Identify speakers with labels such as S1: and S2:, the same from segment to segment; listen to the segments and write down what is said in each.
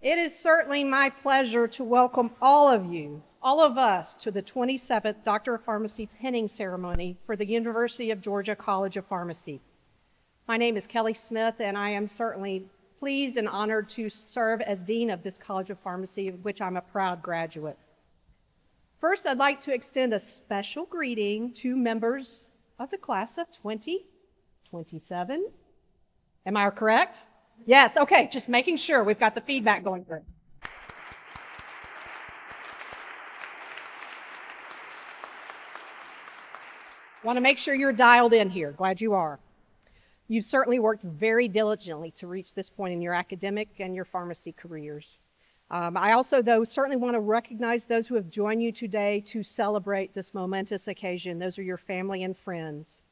S1: It is certainly my pleasure to welcome all of you, all of us, to the 27th Doctor of Pharmacy pinning ceremony for the University of Georgia College of Pharmacy. My name is Kelly Smith, and I am certainly pleased and honored to serve as Dean of this College of Pharmacy, of which I'm a proud graduate. First, I'd like to extend a special greeting to members of the class of 2027. Am I correct? Yes, okay, just making sure we've got the feedback going through. Want to make sure you're dialed in here. Glad you are. You've certainly worked very diligently to reach this point in your academic and your pharmacy careers. I also, though, certainly want to recognize those who have joined you today to celebrate this momentous occasion. Those are your family and friends.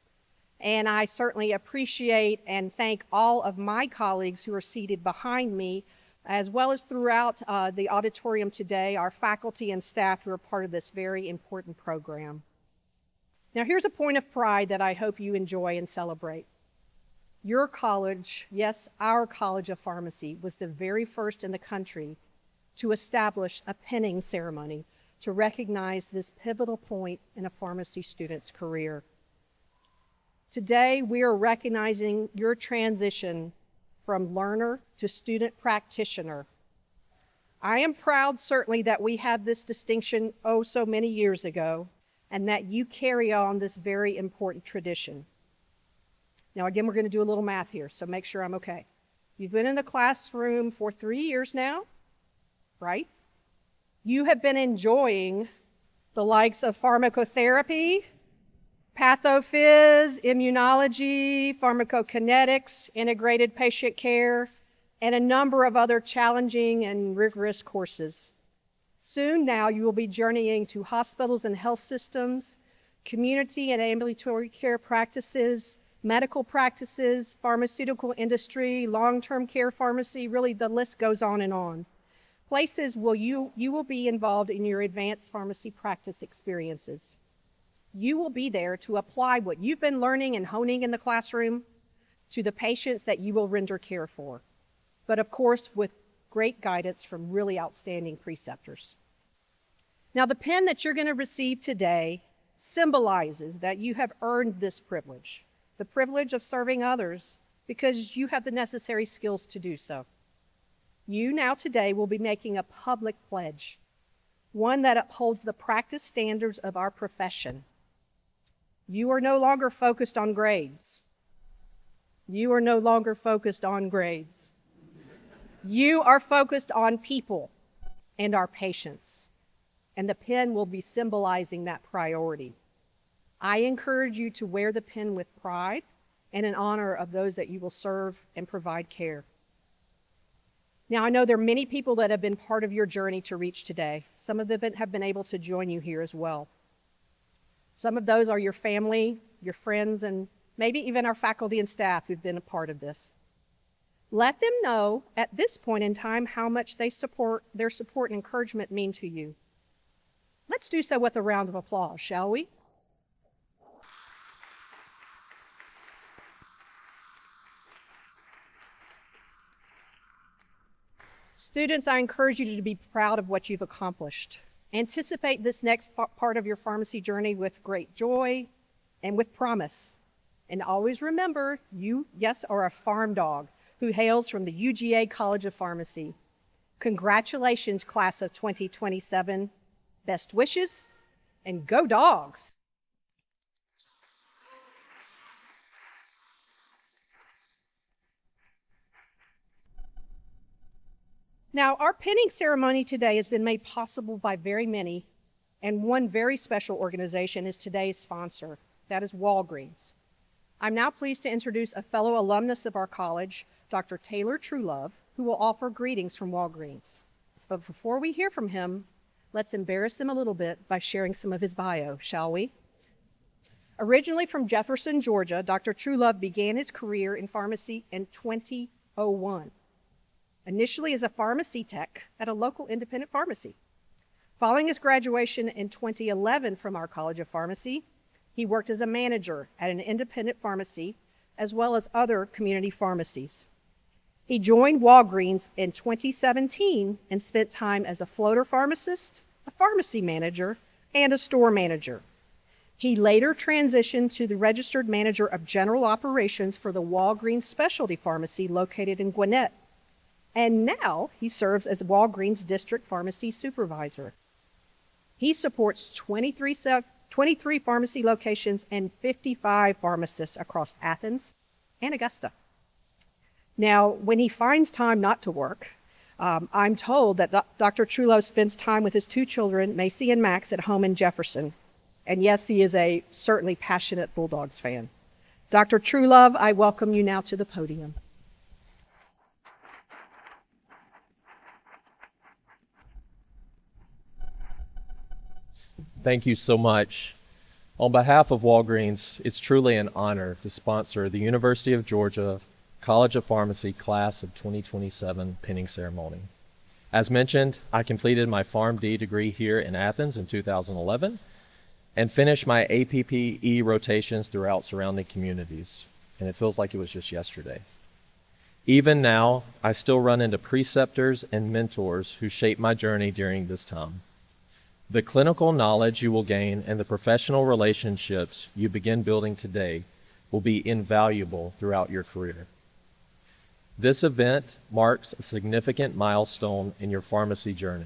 S1: And I certainly appreciate and thank all of my colleagues who are seated behind me, as well as throughout the auditorium today, our faculty and staff who are part of this very important program. Now, here's a point of pride that I hope you enjoy and celebrate. Your college, yes, our College of Pharmacy, was the very first in the country to establish a pinning ceremony to recognize this pivotal point in a pharmacy student's career. Today, we are recognizing your transition from learner to student practitioner. I am proud, certainly, that we had this distinction so many years ago, and that you carry on this very important tradition. Now, again, we're going to do a little math here, so make sure I'm okay. You've been in the classroom for 3 years now, right? You have been enjoying the likes of pharmacotherapy, pathophys, immunology, pharmacokinetics, integrated patient care, and a number of other challenging and rigorous courses. Soon now you will be journeying to hospitals and health systems, community and ambulatory care practices, medical practices, pharmaceutical industry, long-term care pharmacy, really the list goes on and on. Places where you will be involved in your advanced pharmacy practice experiences. You will be there to apply what you've been learning and honing in the classroom to the patients that you will render care for. But of course, with great guidance from really outstanding preceptors. Now, the pen that you're going to receive today symbolizes that you have earned this privilege, the privilege of serving others, because you have the necessary skills to do so. You now today will be making a public pledge, one that upholds the practice standards of our profession. You are no longer focused on grades. You are no longer focused on grades. You are focused on people and our patients, and the pen will be symbolizing that priority. I encourage you to wear the pen with pride and in honor of those that you will serve and provide care. Now, I know there are many people that have been part of your journey to reach today. Some of them have been able to join you here as well. Some of those are your family, your friends, and maybe even our faculty and staff who've been a part of this. Let them know at this point in time how much their support and encouragement mean to you. Let's do so with a round of applause, shall we? Students, I encourage you to be proud of what you've accomplished. Anticipate this next part of your pharmacy journey with great joy and with promise. And always remember, you, yes, are a farm dog who hails from the UGA College of Pharmacy. Congratulations, class of 2027. Best wishes, and go dogs! Now, our pinning ceremony today has been made possible by very many, and one very special organization is today's sponsor. That is Walgreens. I'm now pleased to introduce a fellow alumnus of our college, Dr. Taylor Truelove, who will offer greetings from Walgreens. But before we hear from him, let's embarrass him a little bit by sharing some of his bio, shall we? Originally from Jefferson, Georgia, Dr. Truelove began his career in pharmacy in 2001. Initially as a pharmacy tech at a local independent pharmacy. Following his graduation in 2011 from our College of Pharmacy, he worked as a manager at an independent pharmacy as well as other community pharmacies. He joined Walgreens in 2017 and spent time as a floater pharmacist, a pharmacy manager, and a store manager. He later transitioned to the registered manager of general operations for the Walgreens Specialty Pharmacy located in Gwinnett. And now he serves as Walgreens District Pharmacy Supervisor. He supports 23 pharmacy locations and 55 pharmacists across Athens and Augusta. Now, when he finds time not to work, I'm told that Dr. Truelove spends time with his two children, Macy and Max, at home in Jefferson. And yes, he is a certainly passionate Bulldogs fan. Dr. Truelove, I welcome you now to the podium.
S2: Thank you so much. On behalf of Walgreens, it's truly an honor to sponsor the University of Georgia College of Pharmacy Class of 2027 pinning ceremony. As mentioned, I completed my PharmD degree here in Athens in 2011 and finished my APPE rotations throughout surrounding communities, and it feels like it was just yesterday. Even now, I still run into preceptors and mentors who shaped my journey during this time. The clinical knowledge you will gain and the professional relationships you begin building today will be invaluable throughout your career. This event marks a significant milestone in your pharmacy journey,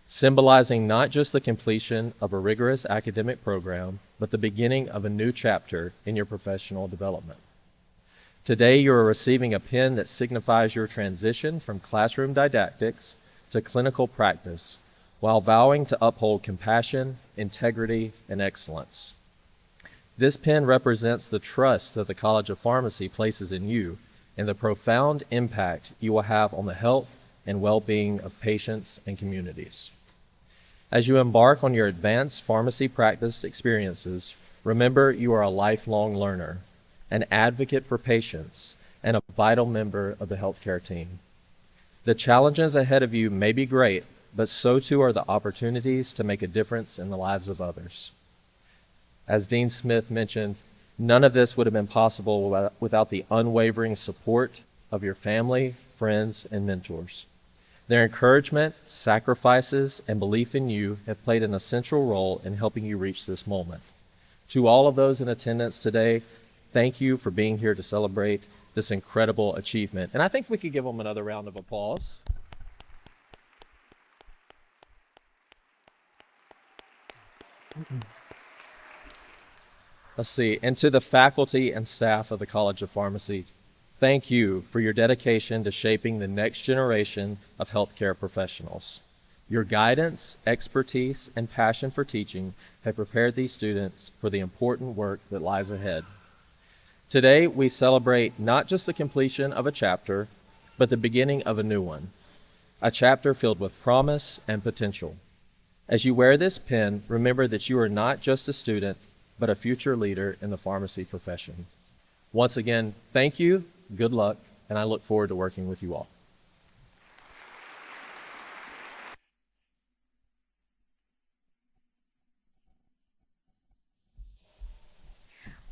S2: symbolizing not just the completion of a rigorous academic program, but the beginning of a new chapter in your professional development. Today, you are receiving a pin that signifies your transition from classroom didactics to clinical practice, while vowing to uphold compassion, integrity, and excellence. This pin represents the trust that the College of Pharmacy places in you and the profound impact you will have on the health and well-being of patients and communities. As you embark on your advanced pharmacy practice experiences, remember you are a lifelong learner, an advocate for patients, and a vital member of the healthcare team. The challenges ahead of you may be great, but so too are the opportunities to make a difference in the lives of others. As Dean Smith mentioned, none of this would have been possible without the unwavering support of your family, friends, and mentors. Their encouragement, sacrifices, and belief in you have played an essential role in helping you reach this moment. To all of those in attendance today, thank you for being here to celebrate this incredible achievement. And I think we could give them another round of applause. Let's see. And to the faculty and staff of the College of Pharmacy, thank you for your dedication to shaping the next generation of healthcare professionals. Your guidance, expertise, and passion for teaching have prepared these students for the important work that lies ahead. Today, we celebrate not just the completion of a chapter, but the beginning of a new one, a chapter filled with promise and potential. As you wear this pin, remember that you are not just a student, but a future leader in the pharmacy profession. Once again, thank you, good luck, and I look forward to working with you all.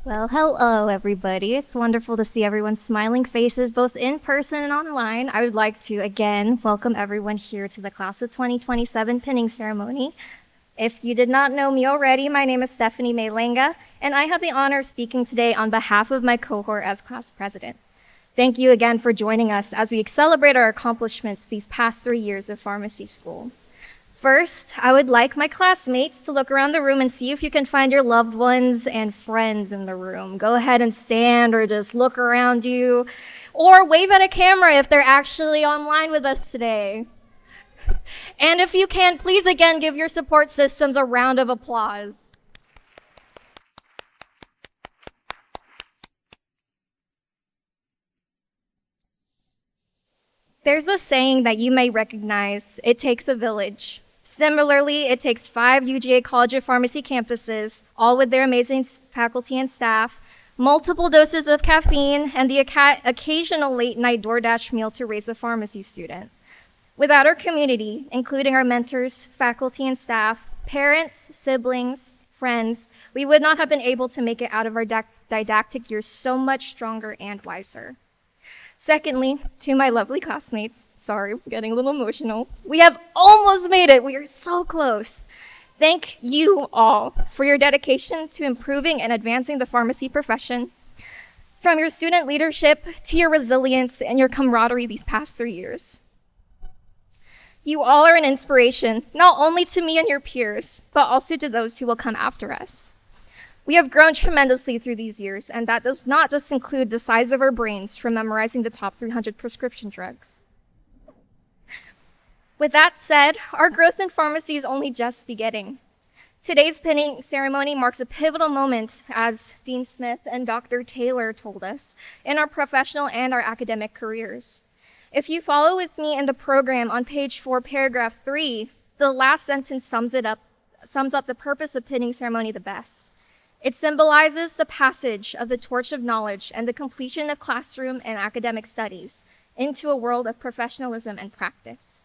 S3: Well, hello, everybody. It's wonderful to see everyone's smiling faces, both in person and online. I would like to, again, welcome everyone here to the Class of 2027 pinning ceremony. If you did not know me already, my name is Stephanie Maylenga, and I have the honor of speaking today on behalf of my cohort as class president. Thank you again for joining us as we celebrate our accomplishments these past 3 years of pharmacy school. First, I would like my classmates to look around the room and see if you can find your loved ones and friends in the room. Go ahead and stand or just look around you, or wave at a camera if they're actually online with us today. And if you can, please again give your support systems a round of applause. There's a saying that you may recognize: it takes a village. Similarly, it takes 5 UGA College of Pharmacy campuses, all with their amazing faculty and staff, multiple doses of caffeine, and the occasional late-night DoorDash meal to raise a pharmacy student. Without our community, including our mentors, faculty and staff, parents, siblings, friends, we would not have been able to make it out of our didactic years so much stronger and wiser. Secondly, to my lovely classmates, sorry, I'm getting a little emotional. We have almost made it. We are so close. Thank you all for your dedication to improving and advancing the pharmacy profession. From your student leadership to your resilience and your camaraderie these past 3 years. You all are an inspiration, not only to me and your peers, but also to those who will come after us. We have grown tremendously through these years, and that does not just include the size of our brains from memorizing the top 300 prescription drugs. With that said, our growth in pharmacy is only just beginning. Today's pinning ceremony marks a pivotal moment, as Dean Smith and Dr. Taylor told us, in our professional and our academic careers. If you follow with me in the program on page 4, paragraph 3, the last sentence sums up the purpose of pinning ceremony the best. It symbolizes the passage of the torch of knowledge and the completion of classroom and academic studies into a world of professionalism and practice.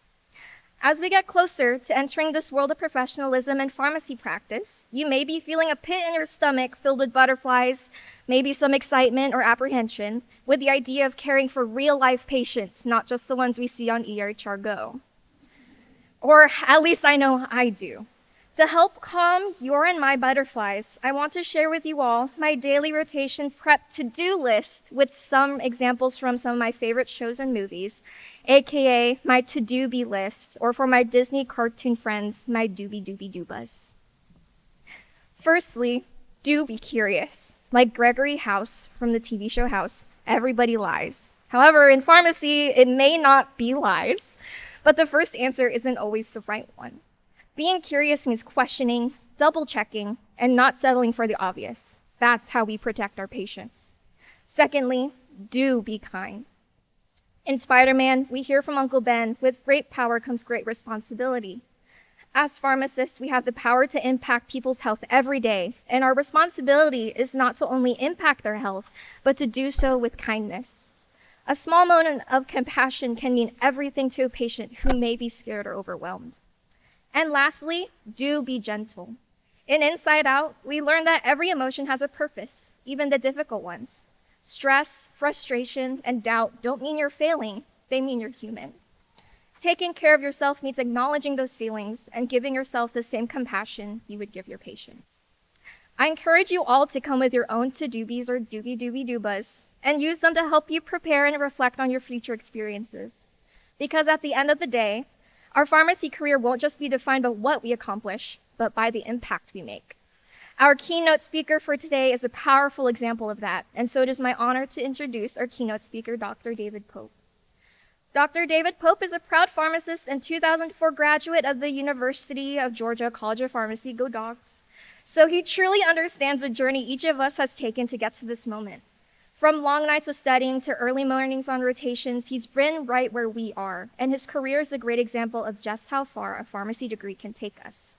S3: As we get closer to entering this world of professionalism and pharmacy practice, you may be feeling a pit in your stomach filled with butterflies, maybe some excitement or apprehension, with the idea of caring for real-life patients, not just the ones we see on EHR Go. Or at least I know I do. To help calm your and my butterflies, I want to share with you all my daily rotation prep to-do list with some examples from some of my favorite shows and movies, aka my to-do-be list, or for my Disney cartoon friends, my doobie-doobie-doobas. Firstly, do be curious. Like Gregory House from the TV show House, everybody lies. However, in pharmacy, it may not be lies, but the first answer isn't always the right one. Being curious means questioning, double-checking, and not settling for the obvious. That's how we protect our patients. Secondly, do be kind. In Spider-Man, we hear from Uncle Ben, with great power comes great responsibility. As pharmacists, we have the power to impact people's health every day, and our responsibility is not to only impact their health, but to do so with kindness. A small moment of compassion can mean everything to a patient who may be scared or overwhelmed. And lastly, do be gentle. In Inside Out, we learn that every emotion has a purpose, even the difficult ones. Stress, frustration, and doubt don't mean you're failing, they mean you're human. Taking care of yourself means acknowledging those feelings and giving yourself the same compassion you would give your patients. I encourage you all to come with your own to-dobies or doobie-doobie-doobas and use them to help you prepare and reflect on your future experiences. Because at the end of the day, our pharmacy career won't just be defined by what we accomplish, but by the impact we make. Our keynote speaker for today is a powerful example of that, and so it is my honor to introduce our keynote speaker, Dr. David Pope. Dr. David Pope is a proud pharmacist and 2004 graduate of the University of Georgia College of Pharmacy, go Dogs. So he truly understands the journey each of us has taken to get to this moment. From long nights of studying to early mornings on rotations, he's been right where we are, and his career is a great example of just how far a pharmacy degree can take us.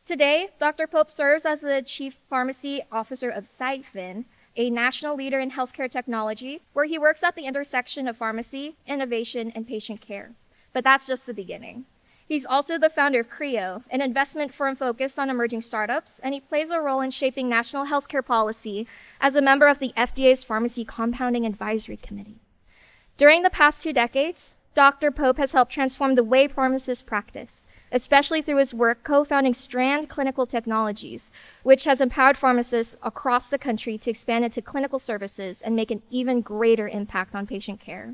S3: Today, Dr. Pope serves as the Chief Pharmacy Officer of Siphon, a national leader in healthcare technology, where he works at the intersection of pharmacy, innovation, and patient care. But that's just the beginning. He's also the founder of Creo, an investment firm focused on emerging startups, and he plays a role in shaping national healthcare policy as a member of the FDA's Pharmacy Compounding Advisory Committee. During the past 2 decades, Dr. Pope has helped transform the way pharmacists practice, especially through his work co-founding Strand Clinical Technologies, which has empowered pharmacists across the country to expand into clinical services and make an even greater impact on patient care.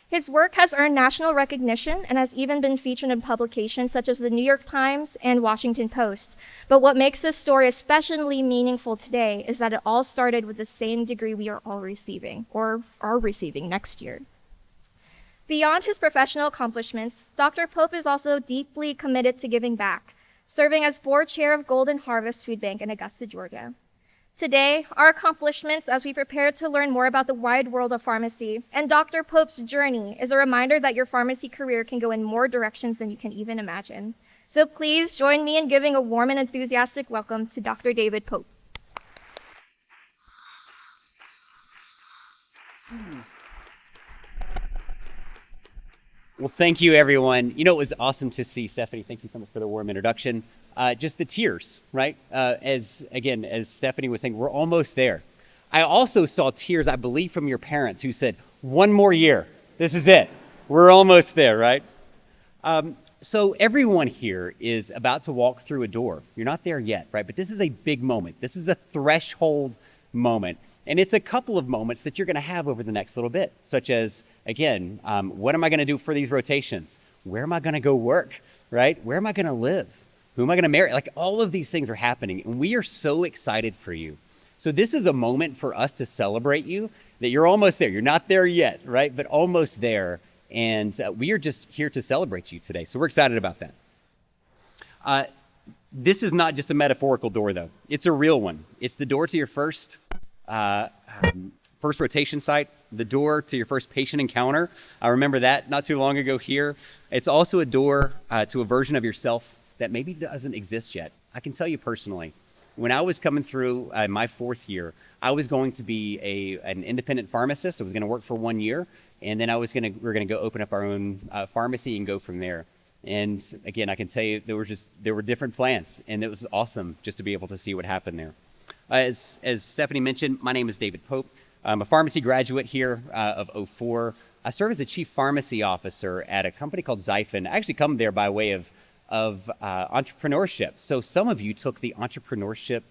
S3: His work has earned national recognition and has even been featured in publications such as the New York Times and Washington Post. But what makes this story especially meaningful today is that it all started with the same degree we are all receiving, or are receiving next year. Beyond his professional accomplishments, Dr. Pope is also deeply committed to giving back, serving as board chair of Golden Harvest Food Bank in Augusta, Georgia. Today, our accomplishments as we prepare to learn more about the wide world of pharmacy and Dr. Pope's journey is a reminder that your pharmacy career can go in more directions than you can even imagine. So please join me in giving a warm and enthusiastic welcome to Dr. David Pope.
S4: Well, thank you, everyone. You know, it was awesome to see, Stephanie, thank you so much for the warm introduction. Just the tears, right? As Stephanie was saying, we're almost there. I also saw tears, I believe, from your parents who said, 1 more year, this is it. We're almost there, right? So everyone here is about to walk through a door. You're not there yet, right? But this is a big moment. This is a threshold moment. And it's a couple of moments that you're going to have over the next little bit, such as, again, what am I going to do for these rotations? Where am I going to go work, right? Where am I going to live? Who am I going to marry? Like, all of these things are happening, and we are so excited for you. So this is a moment for us to celebrate you, that you're almost there. You're not there yet, right? But almost there. And we are just here to celebrate you today. So we're excited about that. This is not just a metaphorical door, though. It's a real one. It's the door to your first rotation site, the door to your first patient encounter. I remember that not too long ago here. It's also a door to a version of yourself that maybe doesn't exist yet. I can tell you personally, when I was coming through my 4th year, I was going to be an independent pharmacist. I was going to work for 1 year, and then we were going to go open up our own pharmacy and go from there. And again, I can tell you there were different plans, and it was awesome just to be able to see what happened there. As Stephanie mentioned, my name is David Pope. I'm a pharmacy graduate here of 04. I serve as the chief pharmacy officer at a company called Siphon. I actually come there by way of entrepreneurship. So some of you took the entrepreneurship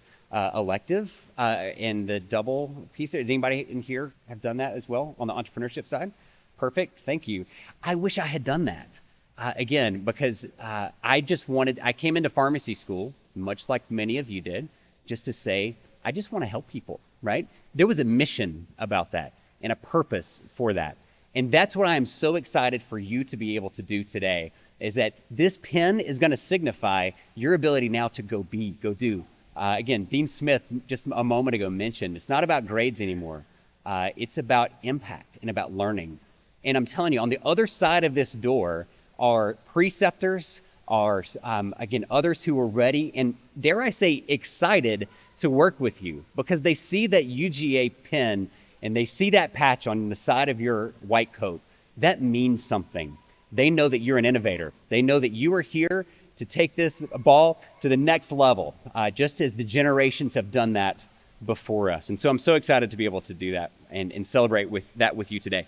S4: elective in the double piece. Does anybody in here have done that as well on the entrepreneurship side? Perfect. Thank you. I wish I had done that. Again, because I came into pharmacy school, much like many of you did, just to say, I just want to help people, right? There was a mission about that and a purpose for that. And that's what I am so excited for you to be able to do today, is that this pen is going to signify your ability now to go do. Again, Dean Smith just a moment ago mentioned, it's not about grades anymore. It's about impact and about learning. And I'm telling you, on the other side of this door are preceptors, are, again, others who are ready and, dare I say, excited to work with you because they see that UGA pin and they see that patch on the side of your white coat. That means something. They know that you're an innovator. They know that you are here to take this ball to the next level, just as the generations have done that before us. And so I'm so excited to be able to do that and celebrate with you today.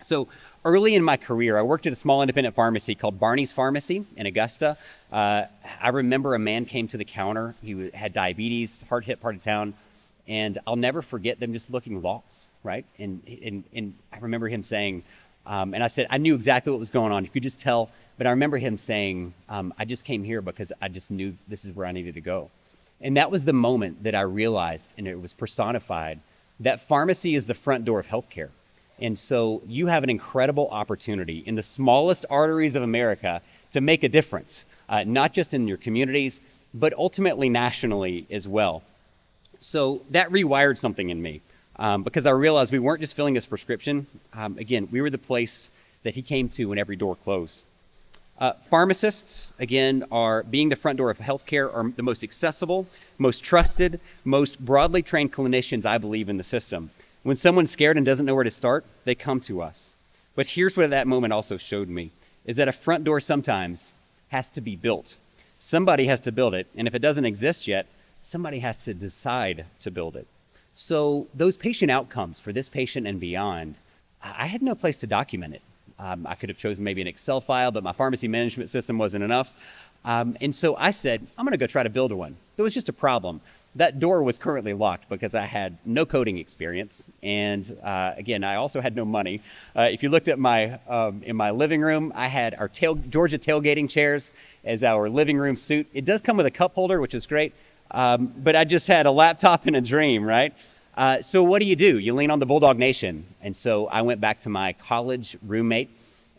S4: So Early in my career, I worked at a small independent pharmacy called Barney's Pharmacy in Augusta. I remember a man came to the counter. He had diabetes, hard hit part of town, and I'll never forget them just looking lost, right? And I remember him saying, and I said, I knew exactly what was going on. You could just tell, but I remember him saying, I just came here because I just knew this is where I needed to go. And that was the moment that I realized, and it was personified, that pharmacy is the front door of healthcare. And so you have an incredible opportunity in the smallest arteries of America to make a difference, not just in your communities, but ultimately nationally as well. So that rewired something in me because I realized we weren't just filling his prescription. Again, we were the place that he came to when every door closed. Pharmacists, again, are being the front door of healthcare, are the most accessible, most trusted, most broadly trained clinicians, I believe, in the system. When someone's scared and doesn't know where to start, they come to us. But here's what that moment also showed me, is that a front door sometimes has to be built. Somebody has to build it, and if it doesn't exist yet, somebody has to decide to build it. So those patient outcomes for this patient and beyond, I had no place to document it. I could have chosen maybe an Excel file, but my pharmacy management system wasn't enough. And so I said, I'm going to go try to build one. There was just a problem. That door was currently locked because I had no coding experience. And again, I also had no money. If you looked at my in my living room, I had our Georgia tailgating chairs as our living room suite. It does come with a cup holder, which is great. But I just had a laptop and a dream, right? So what do? You lean on the Bulldog Nation. And so I went back to my college roommate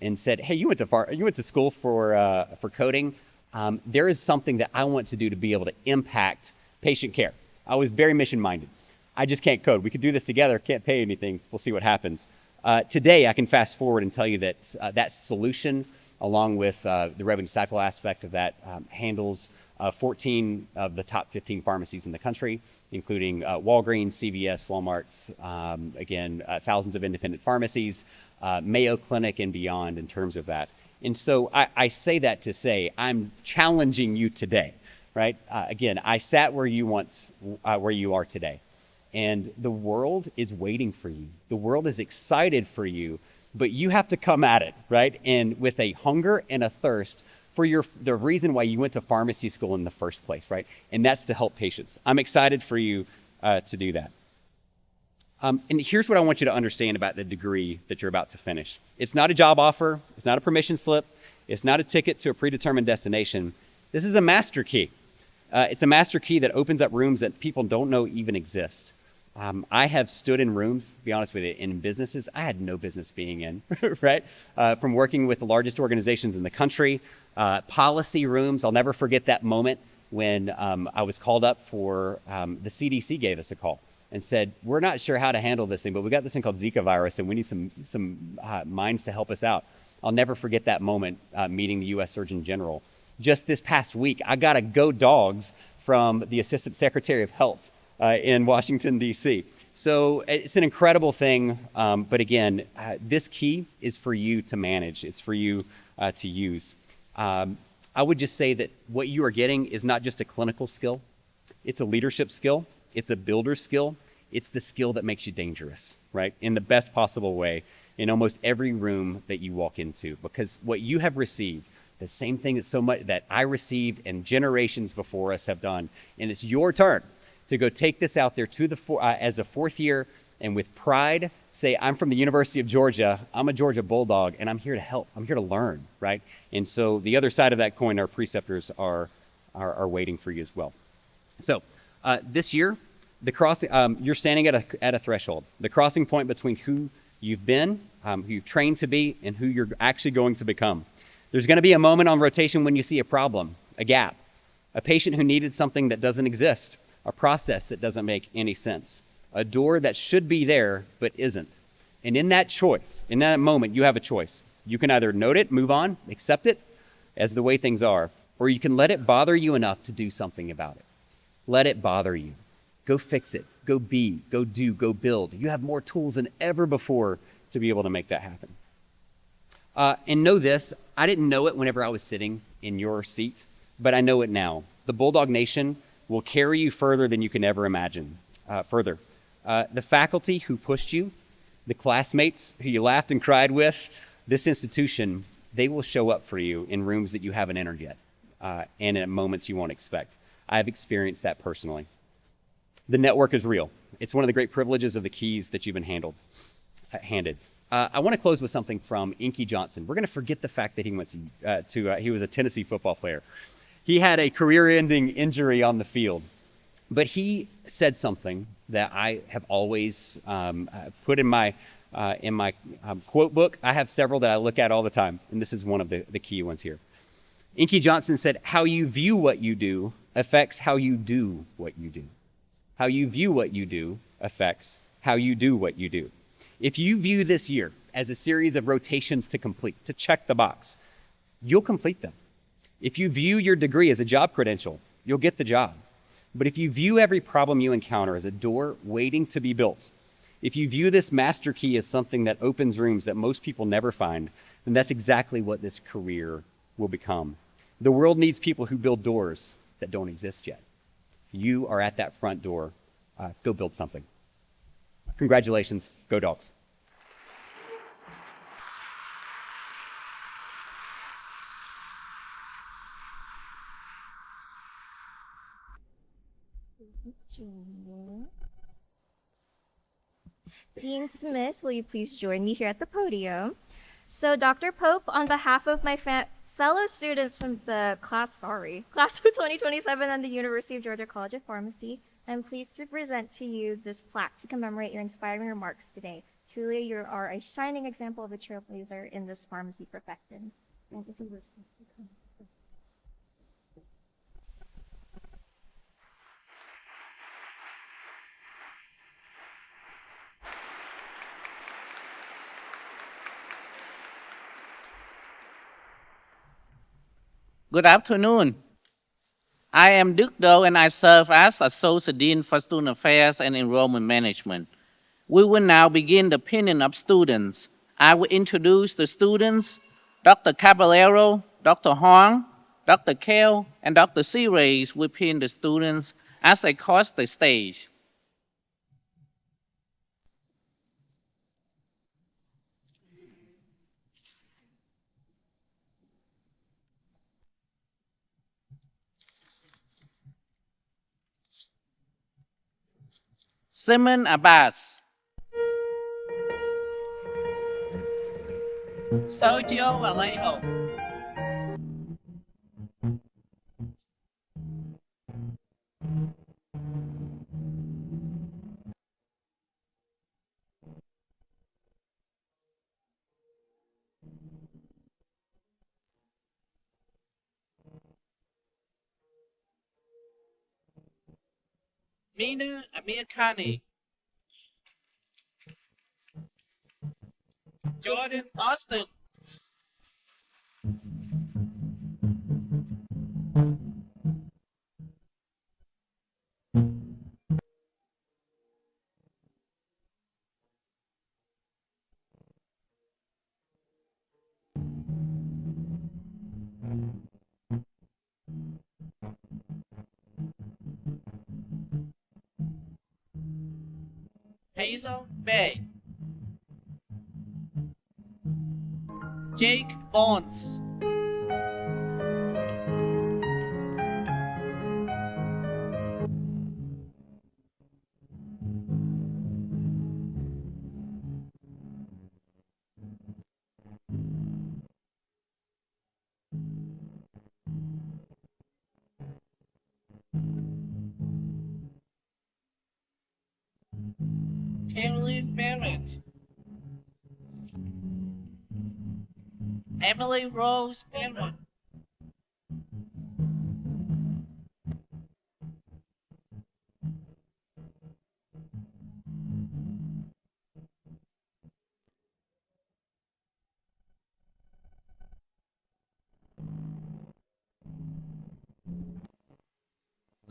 S4: and said, hey, you went to school for coding. There is something that I want to do to be able to impact patient care. I was very mission-minded. I just can't code. We could do this together, can't pay anything. We'll see what happens. Today, I can fast forward and tell you that that solution, along with the revenue cycle aspect of that, handles 14 of the top 15 pharmacies in the country, including Walgreens, CVS, Walmart's, thousands of independent pharmacies, Mayo Clinic and beyond in terms of that. And so I say that to say I'm challenging you today, right? Again, I sat where you are today, and the world is waiting for you. The world is excited for you, but you have to come at it, right? And with a hunger and a thirst for the reason why you went to pharmacy school in the first place, right? And that's to help patients. I'm excited for you to do that. And here's what I want you to understand about the degree that you're about to finish. It's not a job offer. It's not a permission slip. It's not a ticket to a predetermined destination. This is a master key. It's a master key that opens up rooms that people don't know even exist. I have stood in rooms, to be honest with you, in businesses I had no business being in, right? From working with the largest organizations in the country, policy rooms. I'll never forget that moment when I was called up for, the CDC gave us a call and said, we're not sure how to handle this thing, but we got this thing called Zika virus and we need some minds to help us out. I'll never forget that moment meeting the U.S. Surgeon General. Just this past week, I got a Go Dogs from the Assistant Secretary of Health in Washington, D.C. So it's an incredible thing. But again, this key is for you to manage. It's for you to use. I would just say that what you are getting is not just a clinical skill. It's a leadership skill. It's a builder skill. It's the skill that makes you dangerous, right? In the best possible way in almost every room that you walk into. Because what you have received, the same thing that I received and generations before us have done. And it's your turn to go take this out there as a fourth year and with pride say, I'm from the University of Georgia, I'm a Georgia Bulldog, and I'm here to help. I'm here to learn, right? And so the other side of that coin, our preceptors are waiting for you as well. So this year, you're standing at a threshold, the crossing point between who you've been, who you've trained to be, and who you're actually going to become. There's going to be a moment on rotation when you see a problem, a gap, a patient who needed something that doesn't exist, a process that doesn't make any sense, a door that should be there but isn't. And in that choice, in that moment, you have a choice. You can either note it, move on, accept it as the way things are, or you can let it bother you enough to do something about it. Let it bother you. Go fix it. Go be, go do, go build. You have more tools than ever before to be able to make that happen. And know this, I didn't know it whenever I was sitting in your seat, but I know it now. The Bulldog Nation will carry you further than you can ever imagine. The faculty who pushed you, the classmates who you laughed and cried with, This institution, they will show up for you in rooms that you haven't entered yet, and at moments you won't expect. I've experienced that personally. The network is real. It's one of the great privileges of the keys that you've been handed. I want to close with something from Inky Johnson. We're going to forget the fact that he went he was a Tennessee football player. He had a career-ending injury on the field, but he said something that I have always put in my quote book. I have several that I look at all the time, and this is one of the key ones here. Inky Johnson said, "How you view what you do affects how you do what you do. How you view what you do affects how you do what you do." If you view this year as a series of rotations to complete, to check the box, you'll complete them. If you view your degree as a job credential, you'll get the job. But if you view every problem you encounter as a door waiting to be built, if you view this master key as something that opens rooms that most people never find, then that's exactly what this career will become. The world needs people who build doors that don't exist yet. You are at that front door. Go build something. Congratulations. Go Dogs.
S3: Dean Smith, will you please join me here at the podium? So, Dr. Pope, on behalf of my fellow students from the class of 2027 and the University of Georgia College of Pharmacy, I'm pleased to present to you this plaque to commemorate your inspiring remarks today. Truly, you are a shining example of a trailblazer in this pharmacy profession.
S5: Good afternoon. I am Duc Do and I serve as Associate Dean for Student Affairs and Enrollment Management. We will now begin the pinning of students. I will introduce the students, Dr. Caballero, Dr. Huang, Dr. Kale, and Dr. Searays will pin the students as they cross the stage. Simon Abbas, Sergio Vallejo, Mina Amir Khani, Jordan Austin, Hazel Bay, Jake Bonds, Carolyn Barrett, Emily Rose Barrett,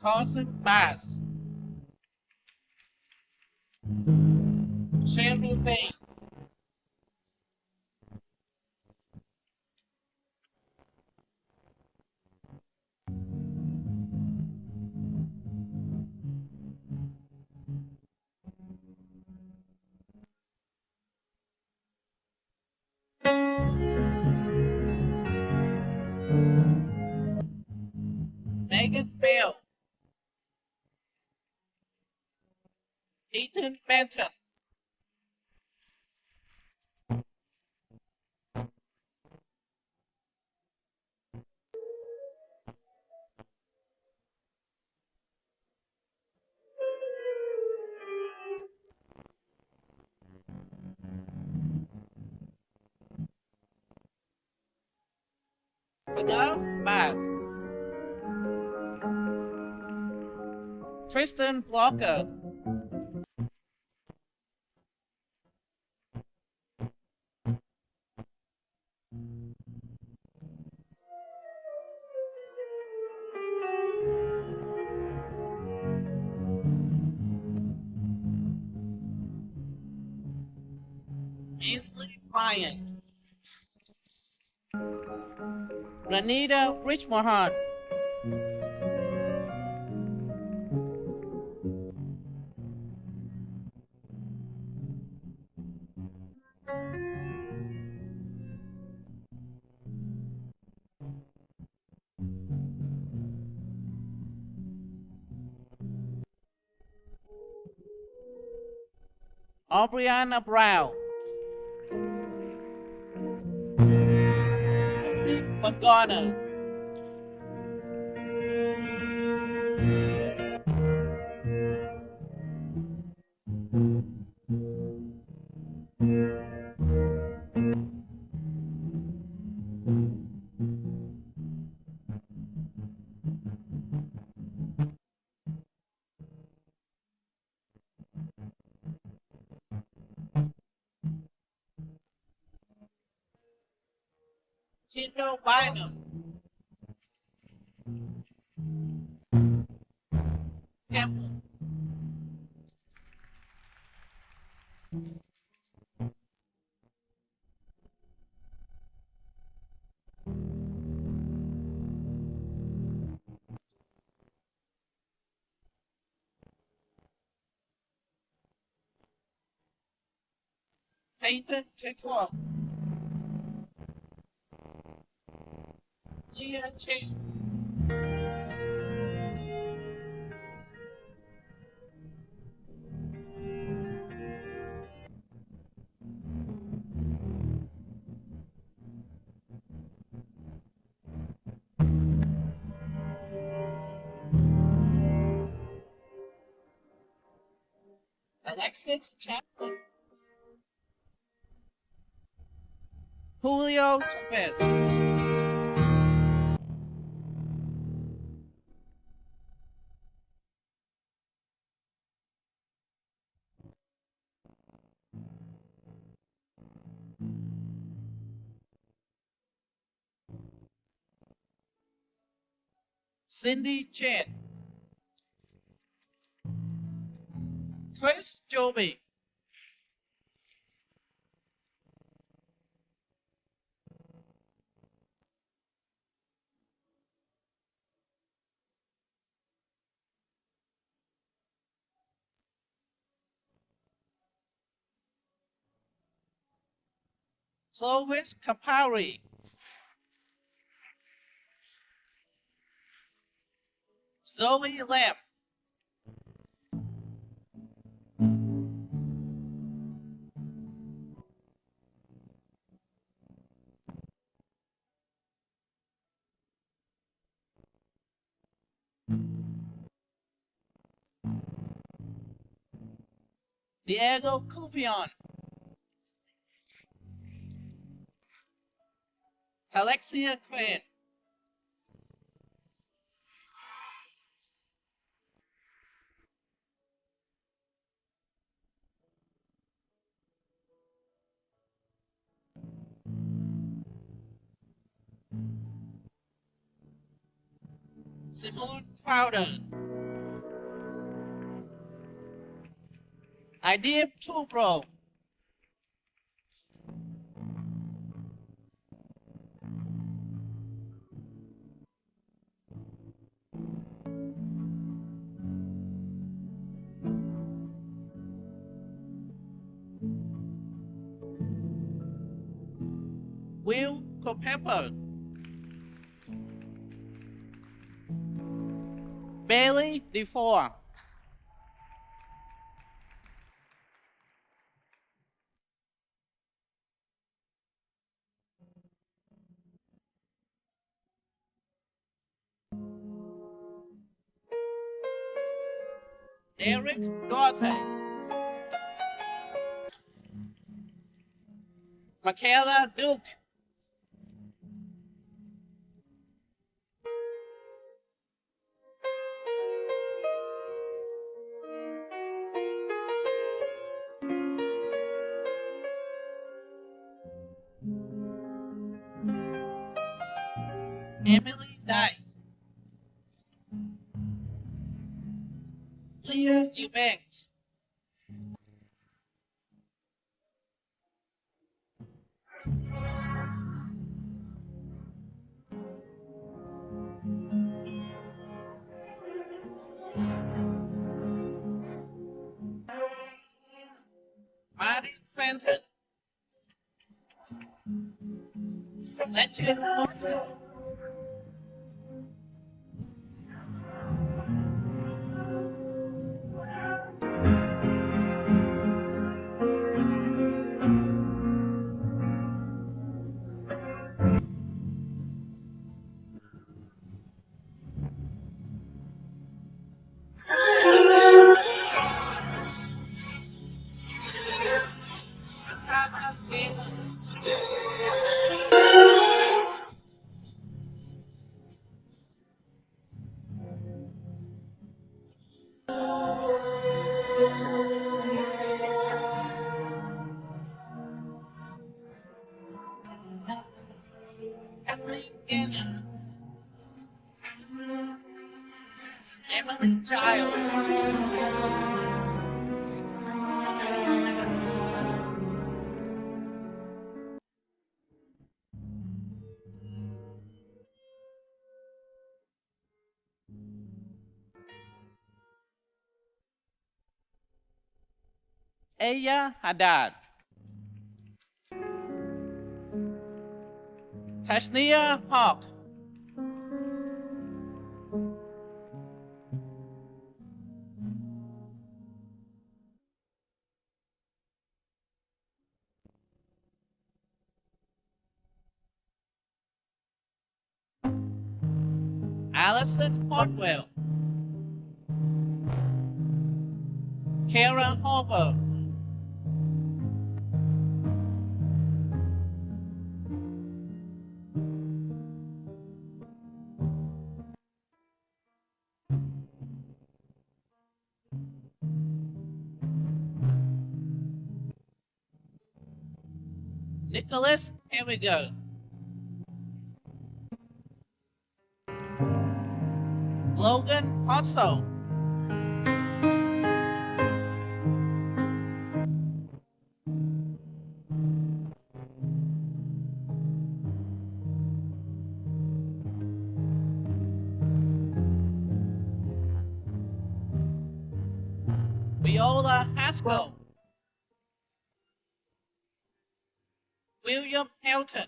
S5: Carson Bass, Cheryl Bates, Ethan Bell, Ethan Benton, Pranav Bhatt, Tristan Blocker, Ainsley Bryant, Ranita Richmohan, Aubriana Brown, Cindy McGonagall, Kendall Bynum, Campbell, Peyton Kekwa, Leah Chen, Alexis Chaplin, Julio Chavez, Cindy Chen, Chris Joby, Clovis Kapari, Zoe Lamb, Diego Cupion, Alexia Quinn, Simone Crowder, Idea Tubro, Will Culpepper, Bailey DeFore. Derek Duarte. Michaela Duke. Emily Dyke. Leah Eubanks. Martin Fenton. Legend Foster. Emily Giles. Aya Haddad. Tashnia Hawk. Allison Hartwell. Kara Harper. Nicholas, here we go. Logan Hotso. Viola Haskell. William Helton.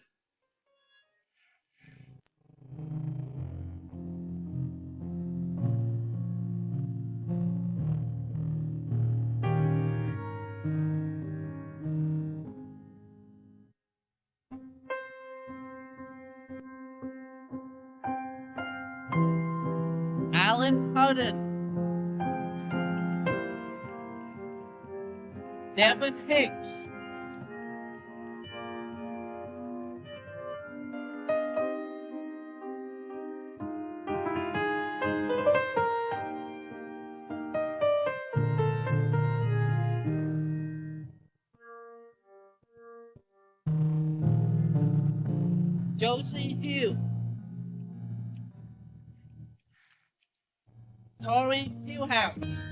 S5: Alan Houghton. Devin Hicks. Josie Hill. Tori Hillhouse.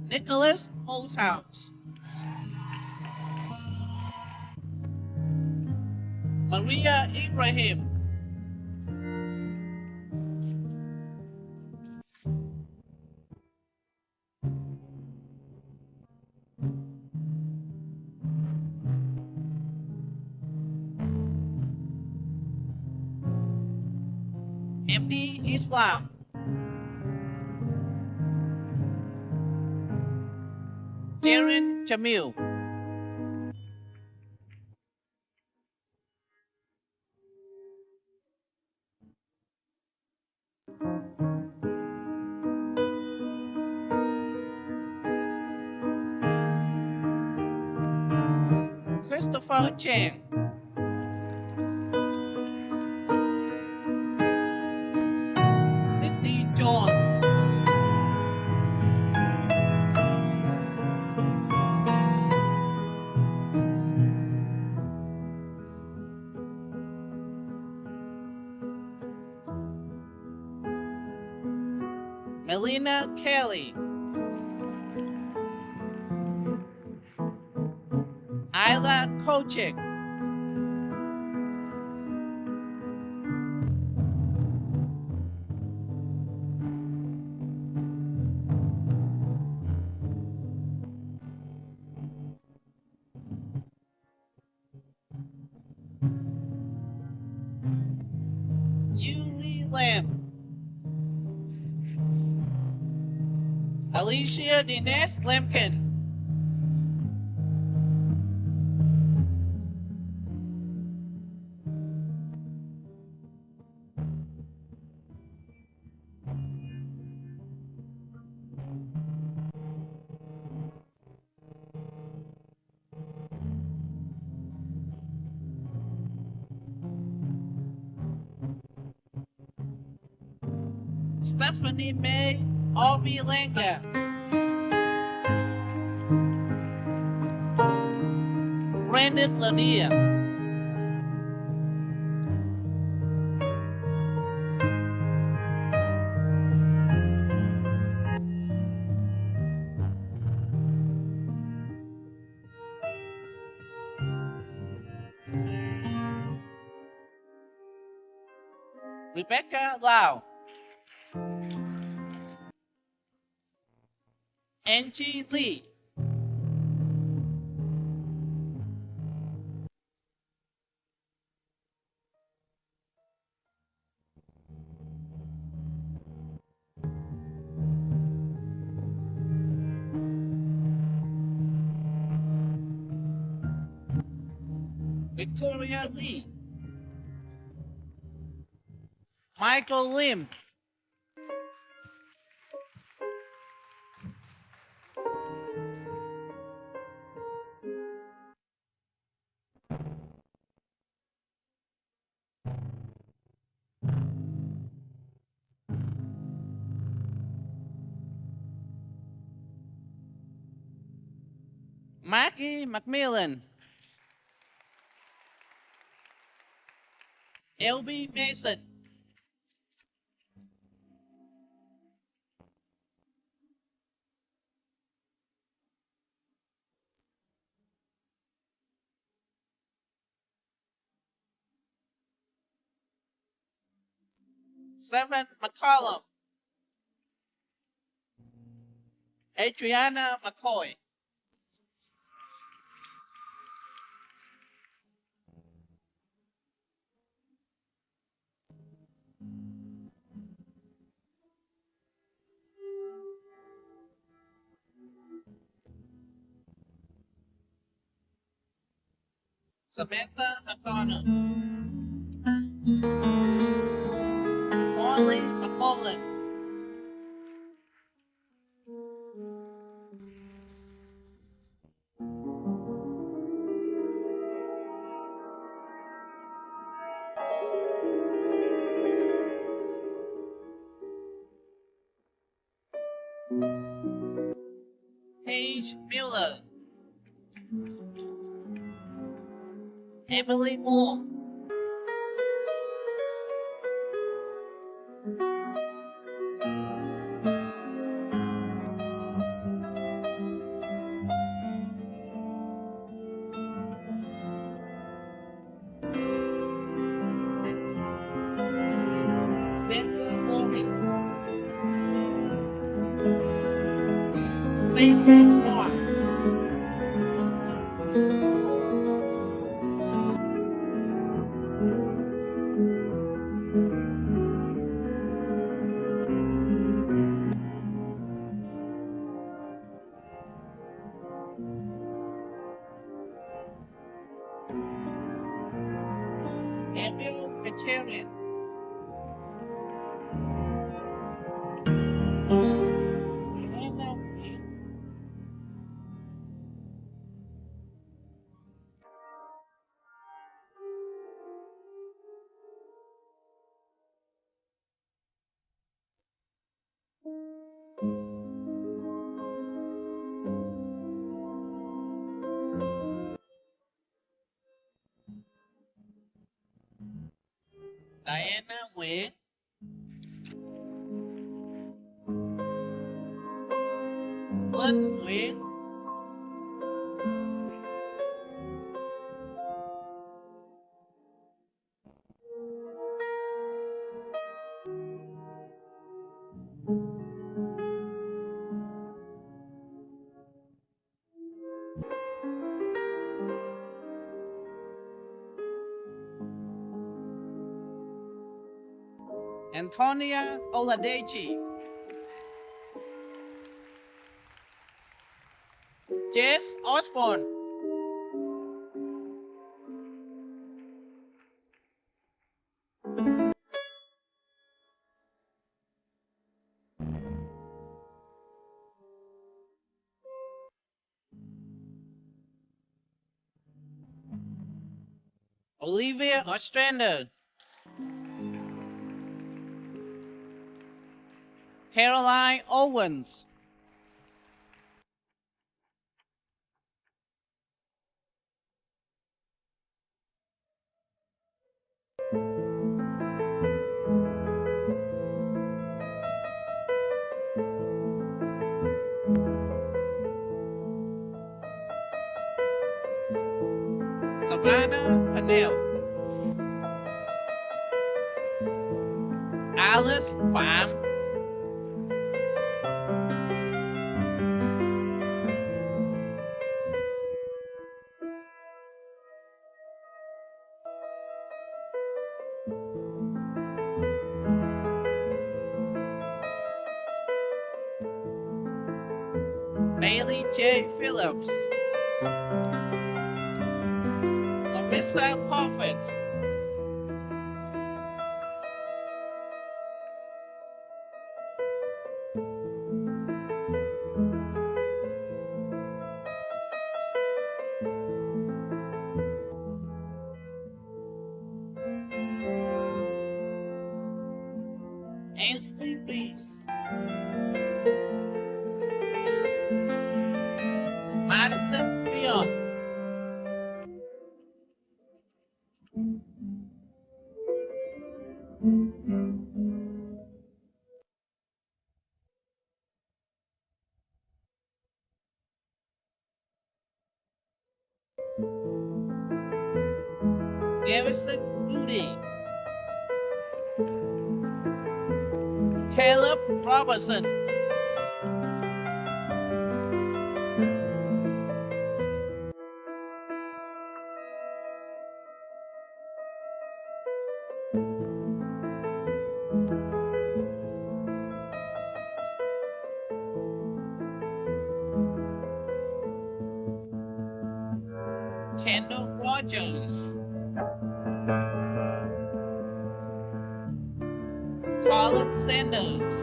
S5: Nicholas Holthouse. Maria Ibrahim. Islam, Jaren Jamil, Christopher Chang, Sydney Jones, Melina Kelly, Isla Kochik, Yuli Lam, Alicia Dines Lemkin, Stephanie May Obilanga, Brandon Lania, Rebecca Lau, Angie Lee, Victoria Lee, Michael Lim, Maggie Macmillan, LB Mason, Seven McCollum, Adriana McCoy, Samantha McDonough, Molly McMullen, Paige Mueller, Emily Moore, Spencer Morris, Stacey Moore, Vegetarian. Diana Nguyễn. Linh Nguyễn. Antonia Oladeji. Jess Osborne. Olivia Ostrander. Caroline Owens. Savannah Panel. Alice Pham. Bailey J. Phillips. Larissa Parfit. Ainsley Reeves. Madison Leon. Garrison Moody. Caleb Robertson. Kendall Rogers. Colin Sanders.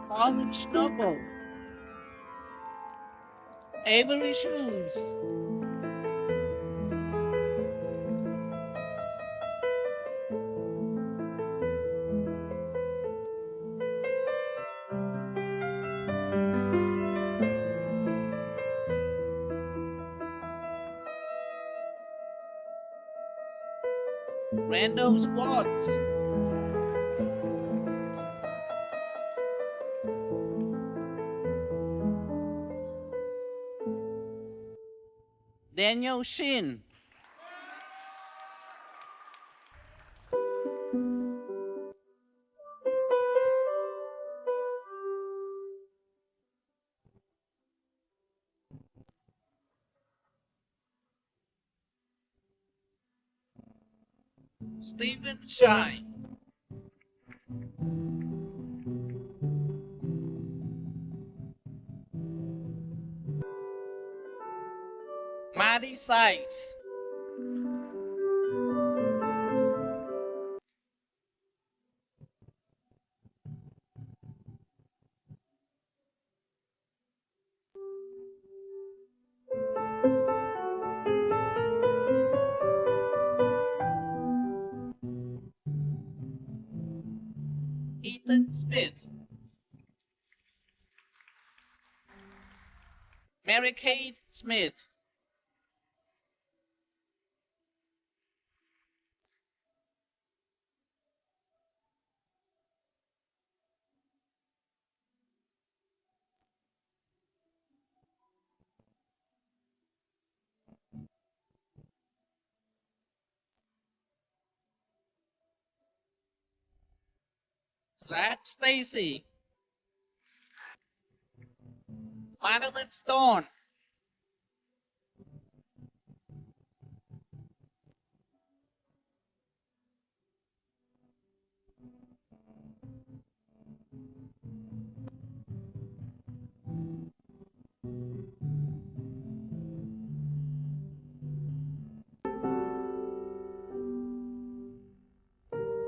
S5: Colin Snowball. Avery Shoes. Randall Swartz. Daniel Shin. Stephen Shine, Maddie Sykes, Ethan Smith, Mary Kate Smith, Zach Stacy, Madeline Stone,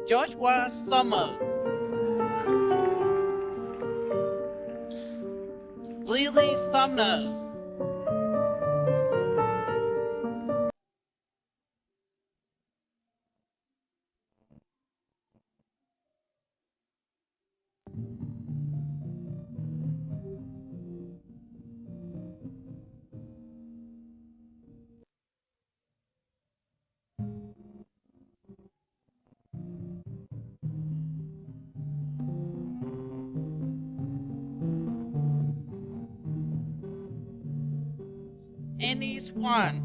S5: Joshua Summer, Lily Sumner, Annie Swan,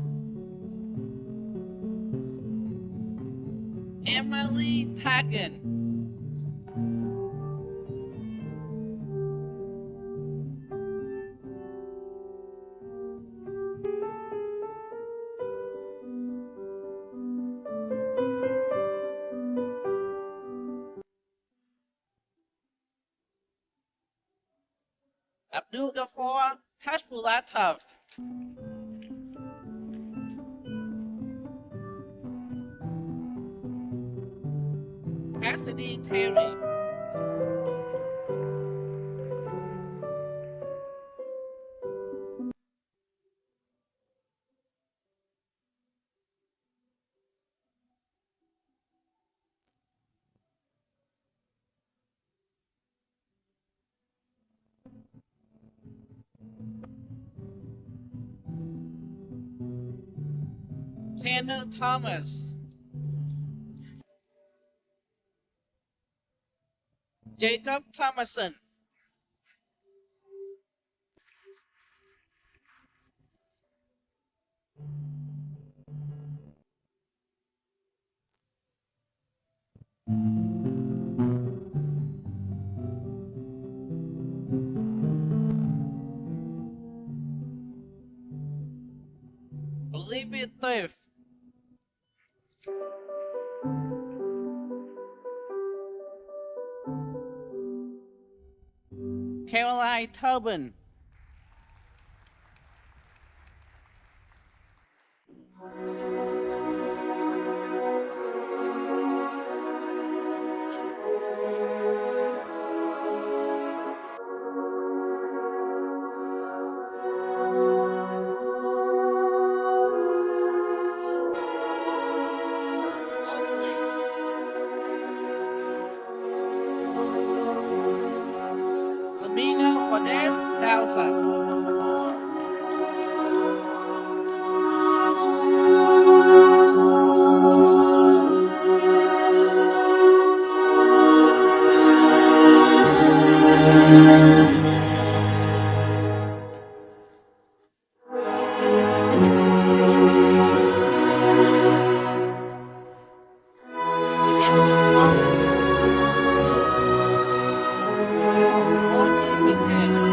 S5: Emily Taggart, Abdul Ghaffar Tashpulatov, Cassidy Terry, Tanner Thomas, Jacob Thomason, Olivia Thrift, Caroline Tobin, Lamina Valdez Dausa, Emily Collins, Margie Mithans,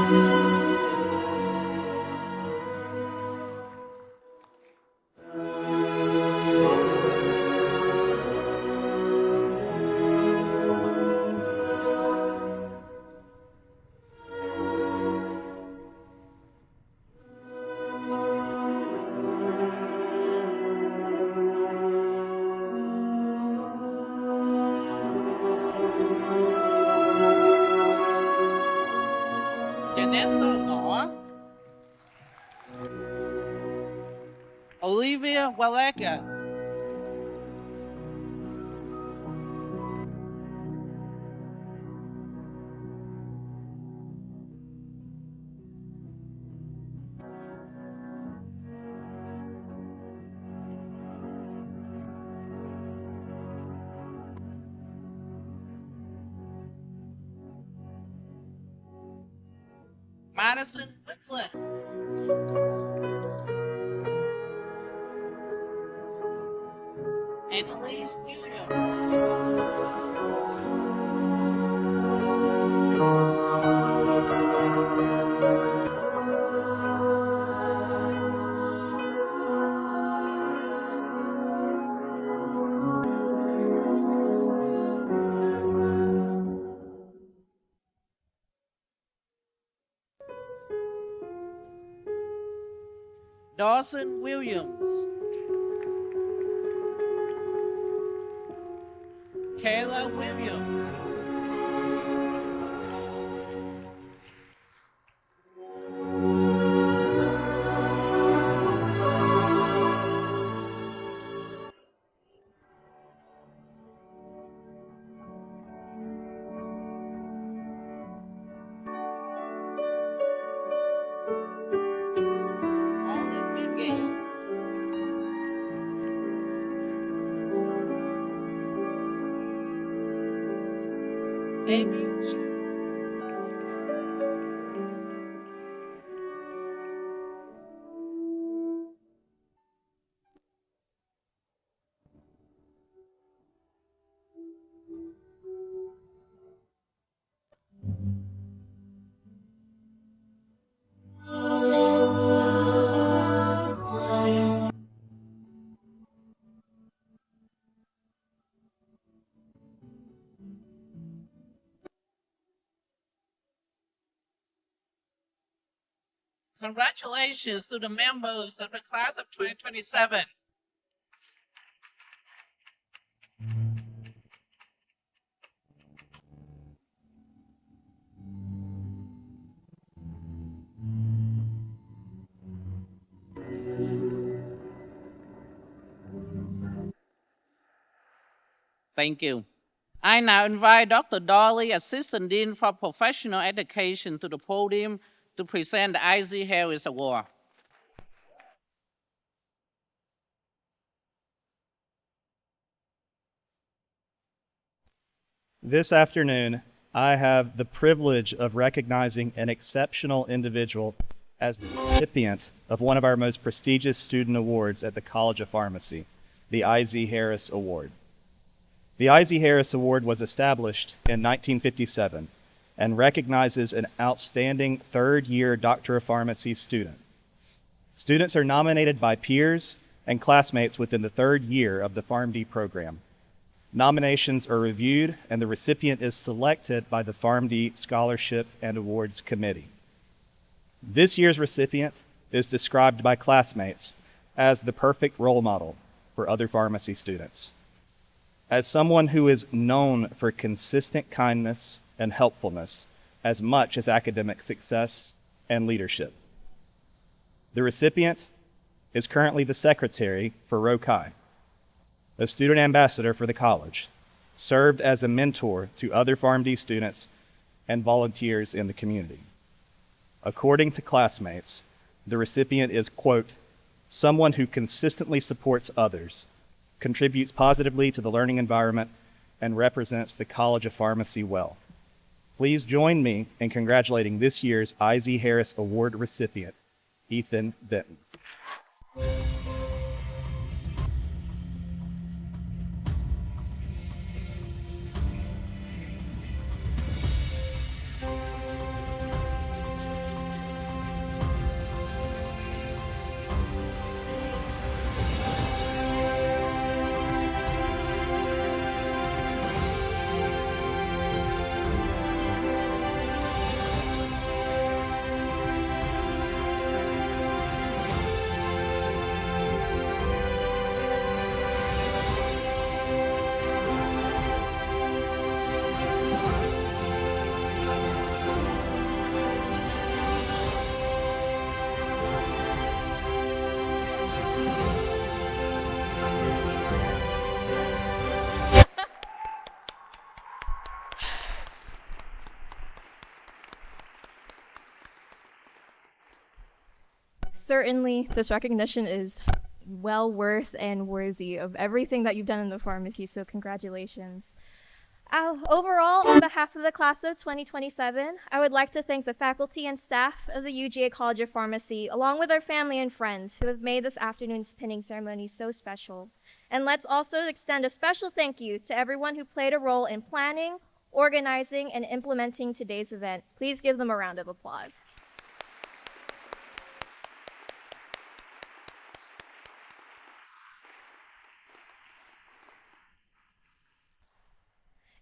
S5: Vanessa Law, Olivia Walega, Madison Whitland, Annalise Williams, Dawson Williams, Kayla Williams, Ollie Wingate, Amy. Congratulations to the members of the class of 2027. Thank you. I now invite Dr. Dolly, Assistant Dean for Professional Education, to the podium to present the Isaac Harris Award.
S6: This afternoon, I have the privilege of recognizing an exceptional individual as the recipient of one of our most prestigious student awards at the College of Pharmacy, the I.Z. Harris Award. The I.Z. Harris Award was established in 1957 and recognizes an outstanding third-year Doctor of Pharmacy student. Students are nominated by peers and classmates within the third year of the PharmD program. Nominations are reviewed, and the recipient is selected by the PharmD Scholarship and Awards Committee. This year's recipient is described by classmates as the perfect role model for other pharmacy students. As someone who is known for consistent kindness and helpfulness as much as academic success and leadership. The recipient is currently the secretary for Rho Chi, a student ambassador for the college, served as a mentor to other PharmD students and volunteers in the community. According to classmates, the recipient is, quote, someone who consistently supports others, contributes positively to the learning environment, and represents the College of Pharmacy well. Please join me in congratulating this year's I.Z. Harris Award recipient, Ethan Benton.
S3: Certainly, this recognition is well worth and worthy of everything that you've done in the pharmacy, so congratulations. Overall, on behalf of the class of 2027, I would like to thank the faculty and staff of the UGA College of Pharmacy, along with our family and friends who have made this afternoon's pinning ceremony so special. And let's also extend a special thank you to everyone who played a role in planning, organizing, and implementing today's event. Please give them a round of applause.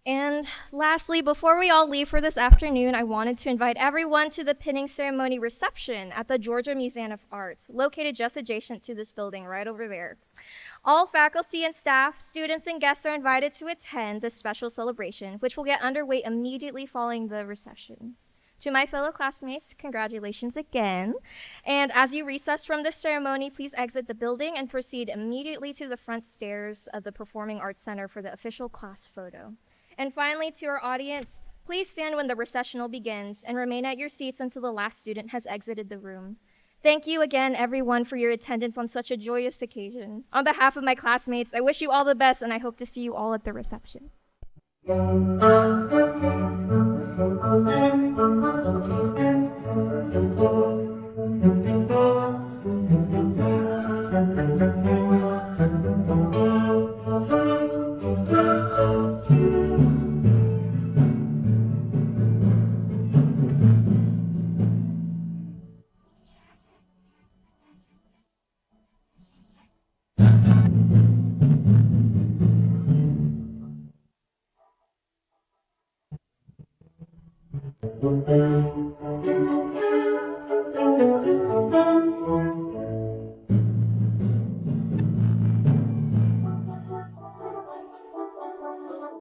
S3: And lastly, before we all leave for this afternoon, I wanted to invite everyone to the pinning ceremony reception at the Georgia Museum of Art, located just adjacent to this building right over there. All faculty and staff, students, and guests are invited to attend this special celebration, which will get underway immediately following the reception. To my fellow classmates, congratulations again. And as you recess from this ceremony, please exit the building and proceed immediately to the front stairs of the Performing Arts Center for the official class photo. And finally, to our audience, please stand when the recessional begins and remain at your seats until the last student has exited the room. Thank you again, everyone, for your attendance on such a joyous occasion. On behalf of my classmates, I wish you all the best, and I hope to see you all at the reception.